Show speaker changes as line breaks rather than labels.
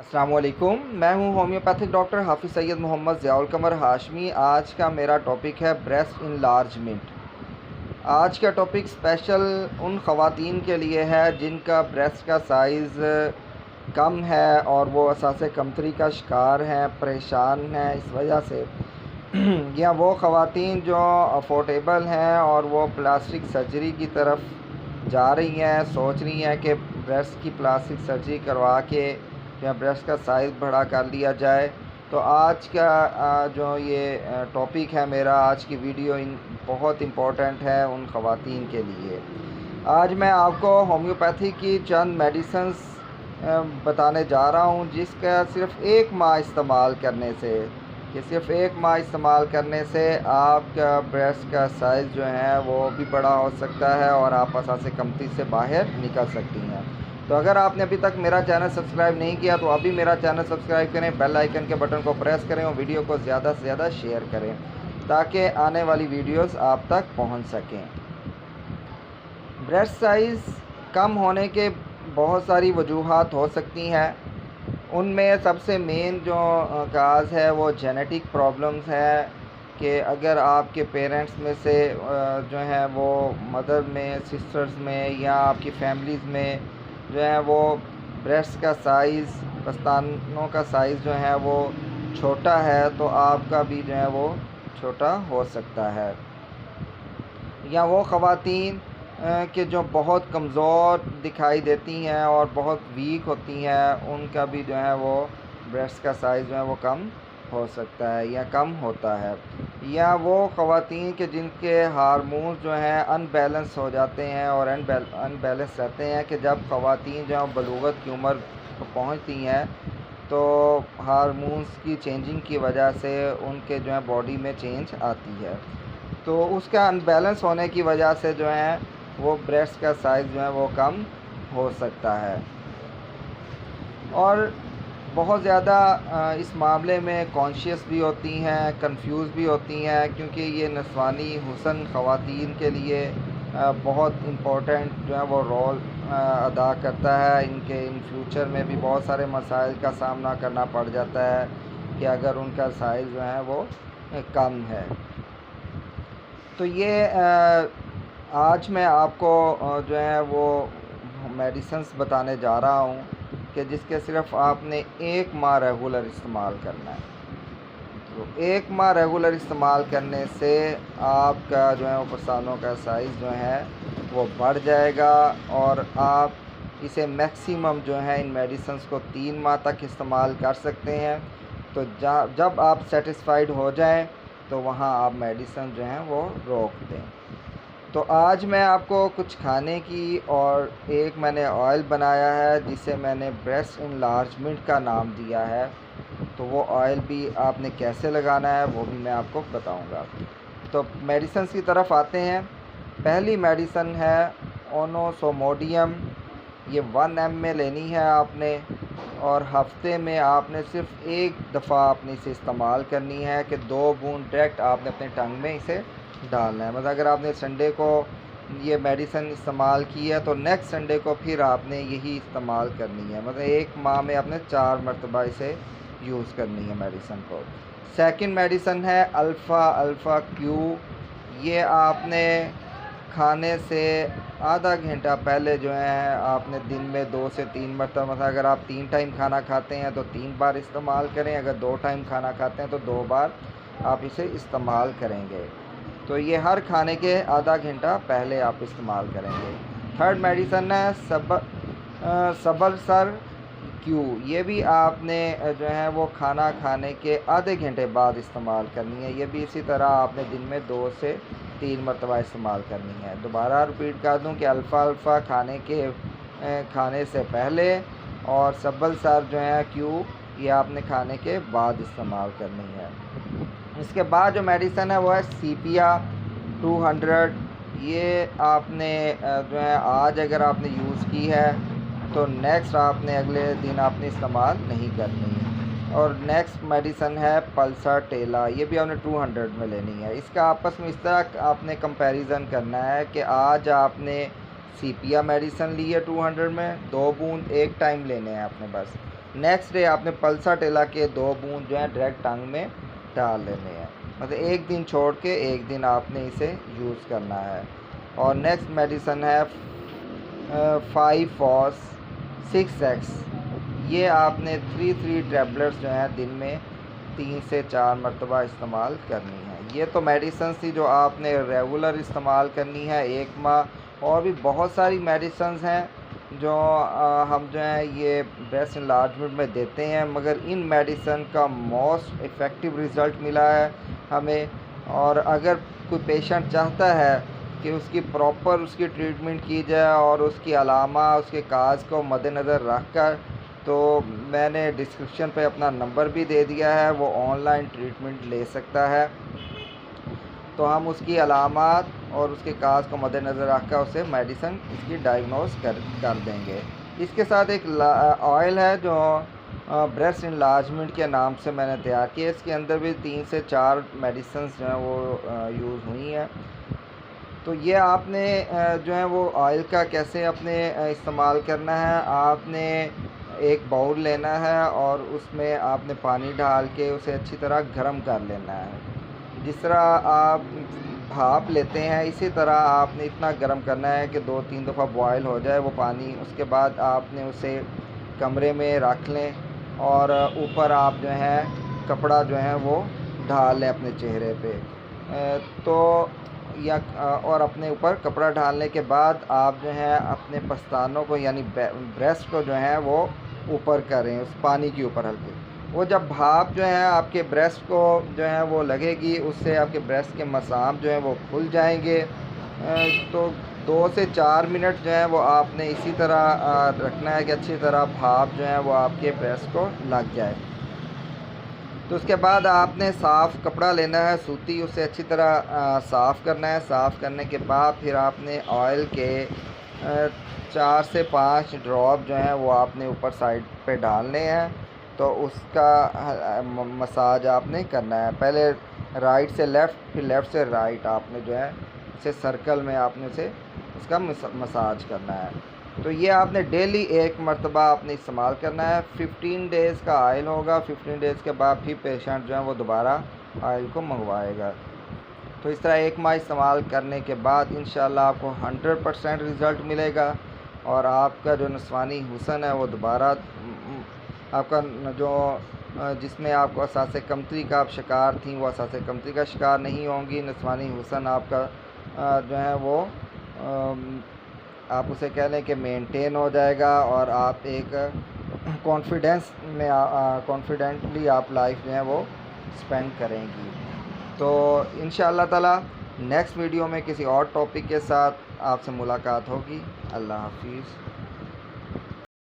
अस्सलाम वालेकुम। मैं हूं होम्योपैथिक डॉक्टर हाफिज़ सैयद मोहम्मद ज़ियाउल कमर हाशमी। आज का मेरा टॉपिक है ब्रेस्ट इनलार्जमेंट। आज का टॉपिक स्पेशल उन ख़वातीन के लिए है जिनका ब्रेस्ट का साइज़ कम है और वो असासे कमतरी का शिकार हैं, परेशान हैं इस वजह से या वो ख़वातीन जो अफोर्डेबल हैं और वो प्लास्टिक सर्जरी की तरफ जा रही हैं, सोच रही हैं कि ब्रेस्ट की प्लास्टिक सर्जरी करवा के या ब्रेस्ट का साइज़ बड़ा कर लिया जाए। तो आज का जो ये टॉपिक है मेरा, आज की वीडियो बहुत इम्पोर्टेंट है उन ख़वातीन के लिए। आज मैं आपको होम्योपैथी की चंद मेडिसिन्स बताने जा रहा हूँ जिसका सिर्फ़ 1 माह इस्तेमाल करने से आपका ब्रेस्ट का साइज़ जो है वो भी बड़ा हो सकता है और आप आसानी से कमती से बाहर निकल सकती हैं। तो अगर आपने अभी तक मेरा चैनल सब्सक्राइब नहीं किया तो अभी मेरा चैनल सब्सक्राइब करें, बेल आइकन के बटन को प्रेस करें और वीडियो को ज़्यादा से ज़्यादा शेयर करें ताकि आने वाली वीडियोस आप तक पहुंच सकें। ब्रेस्ट साइज़ कम होने के बहुत सारी वजूहात हो सकती हैं। उनमें सबसे मेन जो काज़ है वो जेनेटिक प्रॉब्लम्स है कि अगर आपके पेरेंट्स में से जो है वो मदर में, सिस्टर्स में या आपकी फैमिलीज़ में जो है वो ब्रेस्ट का साइज़, पस्तानों का साइज़ जो है वो छोटा है तो आपका भी जो है वो छोटा हो सकता है। या वो ख़वातीन कि जो बहुत कमज़ोर दिखाई देती हैं और बहुत वीक होती हैं, उनका भी जो है वो ब्रेस्ट का साइज़ जो है वो कम हो सकता है या कम होता है। या वो ख़वातीन के जिनके हार्मोन्स जो हैं अनबैलेंस हो जाते हैं और अनबैलेंस रहते हैं कि जब ख़वातीन जो हैं बलूगत की उम्र को पहुँचती हैं तो हार्मोन्स की चेंजिंग की वजह से उनके जो है बॉडी में चेंज आती है। तो उसका अनबैलेंस होने की वजह से जो है वो ब्रेस्ट का साइज़ जो है वो कम हो सकता है। और बहुत ज़्यादा इस मामले में कॉन्शियस भी होती हैं, कंफ्यूज भी होती हैं क्योंकि ये नस्वानी हुस्न ख़वातीन के लिए बहुत इम्पोर्टेंट जो है वो रोल अदा करता है। इनके इन फ्यूचर में भी बहुत सारे मसाइल का सामना करना पड़ जाता है कि अगर उनका साइज़ जो है वो कम है। तो ये आज मैं आपको जो है वो मेडिसिन्स बताने जा रहा हूँ कि जिसके सिर्फ़ आपने 1 माह रेगुलर इस्तेमाल करना है। तो 1 माह रेगुलर इस्तेमाल करने से आपका जो है वो पस्तानों का साइज़ जो है वो बढ़ जाएगा और आप इसे मैक्सिमम जो है इन मेडिसिन्स को 3 माह तक इस्तेमाल कर सकते हैं। तो जब आप सेटिस्फाइड हो जाएं तो वहाँ आप मेडिसिन जो हैं वो रोक दें। तो आज मैं आपको कुछ खाने की और एक मैंने ऑयल बनाया है जिसे मैंने ब्रेस्ट इनलार्जमेंट का नाम दिया है। तो वो ऑयल भी आपने कैसे लगाना है वो भी मैं आपको बताऊंगा। तो मेडिसिन की तरफ आते हैं। पहली मेडिसिन है ओनोसोमोडियम। ये 1 ml में लेनी है आपने और हफ्ते में आपने सिर्फ 1 दफ़ा आपने इसे इस्तेमाल करनी है कि 2 बूंद डायरेक्ट आपने अपने टंग में इसे डालना है। मतलब अगर आपने संडे को ये मेडिसिन इस्तेमाल की है तो नेक्स्ट संडे को फिर आपने यही इस्तेमाल करनी है। मतलब 1 माह में आपने 4 मरतबा इसे यूज़ करनी है मेडिसिन को। सेकंड मेडिसिन है अल्फ़ा क्यू। ये आपने खाने से आधा घंटा पहले जो है आपने दिन में 2 से 3 मरतबा, मतलब अगर आप 3 टाइम खाना खाते हैं तो 3 बार इस्तेमाल करें, अगर 2 टाइम खाना खाते हैं तो 2 बार आप इसे इस्तेमाल करेंगे। तो ये हर खाने के आधा घंटा पहले आप इस्तेमाल करेंगे। थर्ड मेडिसन है सबलसर क्यू। ये भी आपने जो है वो खाना खाने के आधे घंटे बाद इस्तेमाल करनी है। ये भी इसी तरह आपने दिन में 2 से 3 मरतबा इस्तेमाल करनी है। दोबारा रिपीट कर दूं कि अल्फ़ा खाने से पहले और सबलसर जो है क्यू ये आपने खाने के बाद इस्तेमाल करनी है। इसके बाद जो मेडिसिन है वो है सीपिया 200। ये आपने जो है आज अगर आपने यूज़ की है तो नेक्स्ट आपने अगले दिन आपने इस्तेमाल नहीं करनी। और नेक्स्ट मेडिसिन है पल्सर टेला। ये भी आपने 200 में लेनी है। इसका आपस में इस तरह आपने कंपैरिजन करना है कि आज आपने सीपिया मेडिसिन ली है 200 में, 2 बूंद एक टाइम लेने हैं आपने बस। नेक्स्ट डे आपने पल्साटेला के 2 बूंद जो है डायरेक्ट टंग में डाल लेने हैं। मतलब एक दिन छोड़ के एक दिन आपने इसे यूज़ करना है। और नेक्स्ट मेडिसन है 5 फॉस 6x। ये आपने 3 टैबलेट्स जो हैं दिन में 3 से 4 मरतबा इस्तेमाल करनी है। ये तो मेडिसन थी जो आपने रेगुलर इस्तेमाल करनी है 1 माह। और भी बहुत सारी मेडिसन्स हैं जो हम जो है ये ब्रेस्ट इनलार्जमेंट में देते हैं, मगर इन मेडिसन का मोस्ट इफ़ेक्टिव रिज़ल्ट मिला है हमें। और अगर कोई पेशेंट चाहता है कि उसकी प्रॉपर उसकी ट्रीटमेंट की जाए और उसकी अलामा उसके काज को मद्देनज़र रख कर, तो मैंने डिस्क्रिप्शन पे अपना नंबर भी दे दिया है, वो ऑनलाइन ट्रीटमेंट ले सकता है। तो हम उसकी अलामात और उसके काज को मद्देनज़र रख कर उसे मेडिसन इसकी डायग्नोस कर देंगे। इसके साथ एक ऑयल है जो ब्रेस्ट इनलार्जमेंट के नाम से मैंने तैयार किया। इसके अंदर भी 3 से 4 मेडिसन्स जो हैं वो यूज़ हुई हैं। तो ये आपने जो है वो ऑयल का कैसे अपने इस्तेमाल करना है, आपने एक बाउल लेना है और उसमें आपने पानी डाल के उसे अच्छी तरह गर्म कर लेना है। जिस तरह आप भाप लेते हैं इसी तरह आपने इतना गर्म करना है कि 2-3 दफ़ा बॉयल हो जाए वो पानी। उसके बाद आपने उसे कमरे में रख लें और ऊपर आप जो है कपड़ा जो है वो ढाल लें अपने चेहरे पे। तो या और अपने ऊपर कपड़ा डालने के बाद आप जो है अपने पस्तानों को यानी ब्रेस्ट को जो है वो ऊपर करें उस पानी के ऊपर हल्के। वो जब भाप जो है आपके ब्रेस्ट को जो है वो लगेगी, उससे आपके ब्रेस्ट के मसाम जो है वो खुल जाएंगे। तो 2 से 4 मिनट जो है वो आपने इसी तरह रखना है कि अच्छी तरह भाप जो है वो आपके ब्रेस्ट को लग जाए। तो उसके बाद आपने साफ़ कपड़ा लेना है सूती, उसे अच्छी तरह साफ़ करना है। साफ़ करने के बाद फिर आपने ऑयल के 4 से 5 ड्रॉप जो हैं वो आपने ऊपर साइड पे डालने हैं। तो उसका मसाज आपने करना है, पहले राइट से लेफ़्ट फिर लेफ़्ट से राइट आपने जो है इसे सर्कल में आपने उसे उसका मसाज करना है। तो ये आपने डेली 1 मरतबा आपने इस्तेमाल करना है। 15 डेज़ का ऑयल होगा, 15 डेज़ के बाद फिर पेशेंट जो है वो दोबारा ऑयल को मंगवाएगा। तो इस तरह 1 माह इस्तेमाल करने के बाद इंशाल्लाह आपको 100% रिज़ल्ट मिलेगा और आपका जो नस्वानी हुस्न है वो दोबारा आपका जो जिसमें आपको असासे कमतरी का आप शिकार थी वो असासे कमतरी का शिकार नहीं होंगी। नस्वानी हुस्न आपका जो है वो आप उसे कह लें कि मेंटेन हो जाएगा और आप एक कॉन्फिडेंस में कॉन्फिडेंटली आप लाइफ जो है वो स्पेंड करेंगी। तो इंशाअल्लाह ताला नेक्स्ट वीडियो में किसी और टॉपिक के साथ आपसे मुलाकात होगी। अल्लाह हाफिज़।